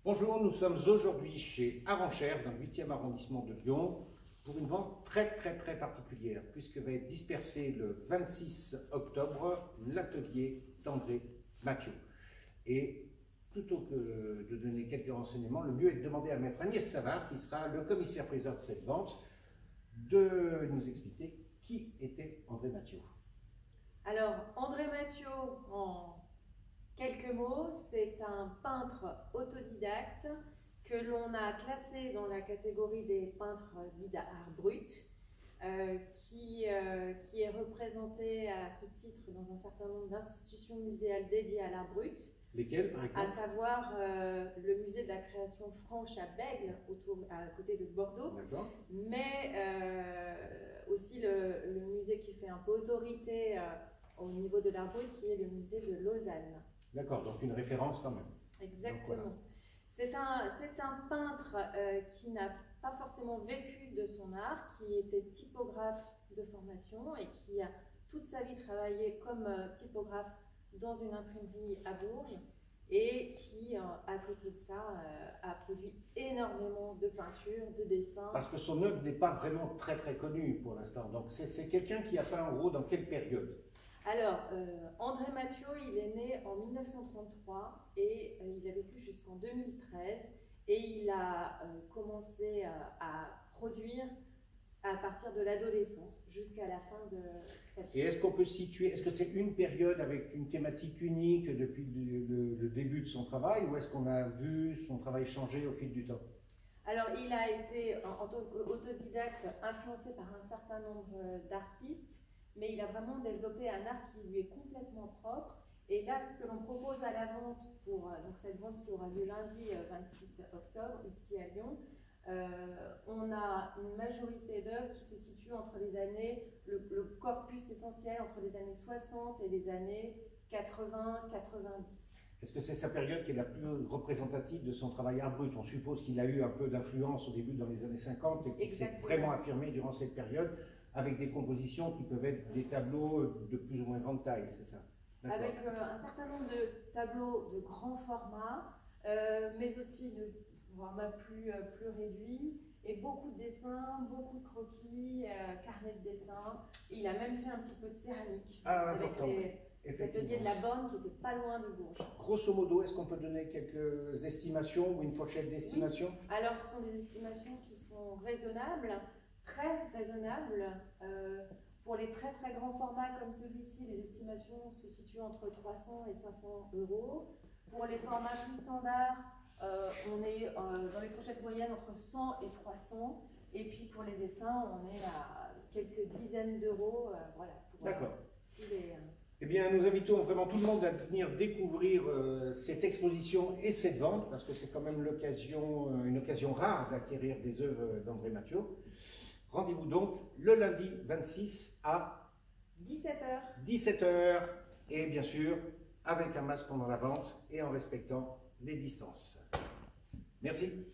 Bonjour, nous sommes aujourd'hui chez Arenchères, dans le 8e arrondissement de Lyon, pour une vente très particulière, puisque va être dispersé le 26 octobre l'atelier d'André Mathieu. Et plutôt que de donner quelques renseignements, le mieux est de demander à maître Agnès Savard, qui sera le commissaire-priseur de cette vente, de nous expliquer qui était André Mathieu. Alors, André Mathieu, en quelques mots, c'est un peintre autodidacte que l'on a classé dans la catégorie des peintres dits d'art brut, qui est représenté à ce titre dans un certain nombre d'institutions muséales dédiées à l'art brut. Lesquels, par exemple? À savoir le musée de la création franche à Bègle, à côté de Bordeaux, mais aussi le musée qui fait un peu autorité au niveau de l'art brut, qui est le musée de Lausanne. D'accord, donc une référence quand même. Exactement. Voilà. C'est un peintre qui n'a pas forcément vécu de son art, qui était typographe de formation et qui a toute sa vie travaillé comme typographe dans une imprimerie à Bourges et qui, à côté de ça, a produit énormément de peintures, de dessins. Parce que son œuvre n'est pas vraiment très connue pour l'instant. Donc c'est quelqu'un qui a peint en gros dans quelle période? Alors, André Mathieu, il est né en 1933 et il a vécu jusqu'en 2013 et il a commencé à produire à partir de l'adolescence jusqu'à la fin de sa vie. Et est-ce qu'on peut situer, est-ce que c'est une période avec une thématique unique depuis le début de son travail, ou est-ce qu'on a vu son travail changer au fil du temps? Alors, il a été, en tant qu'autodidacte, influencé par un certain nombre d'artistes, mais il a vraiment développé un art qui lui est complètement propre. Et là, ce que l'on propose à la vente, pour donc cette vente qui aura lieu lundi 26 octobre, ici à Lyon, on a une majorité d'œuvres qui se situent entre les années, le corpus essentiel entre les années 60 et les années 80-90. Est-ce que c'est sa période qui est la plus représentative de son travail art brut? On suppose qu'il a eu un peu d'influence au début dans les années 50 et qu'il s'est vraiment affirmé durant cette période avec des compositions qui peuvent être des tableaux de plus ou moins grande taille, c'est ça? Avec un certain nombre de tableaux de grand format, mais aussi de format plus réduit, et beaucoup de dessins, beaucoup de croquis, carnets de dessins. Et il a même fait un petit peu de céramique avec l'atelier de la Borne qui était pas loin de Bourges. Grosso modo, est-ce qu'on peut donner quelques estimations ou une fourchette d'estimation? Oui. Alors, ce sont des estimations qui sont raisonnables, très raisonnables. Pour les très grands formats comme celui-ci, les estimations se situent entre 300 et 500 euros. Pour les formats plus standards, on est dans les fourchettes moyennes entre 100 et 300. Et puis pour les dessins, on est à quelques dizaines d'euros. Voilà, d'accord. Les, Eh bien, nous invitons vraiment tout le monde à venir découvrir cette exposition et cette vente, parce que c'est quand même une occasion rare d'acquérir des œuvres d'André Mathieu. Rendez-vous donc le lundi 26 à 17h. Et bien sûr, avec un masque pendant la vente et en respectant les distances. Merci.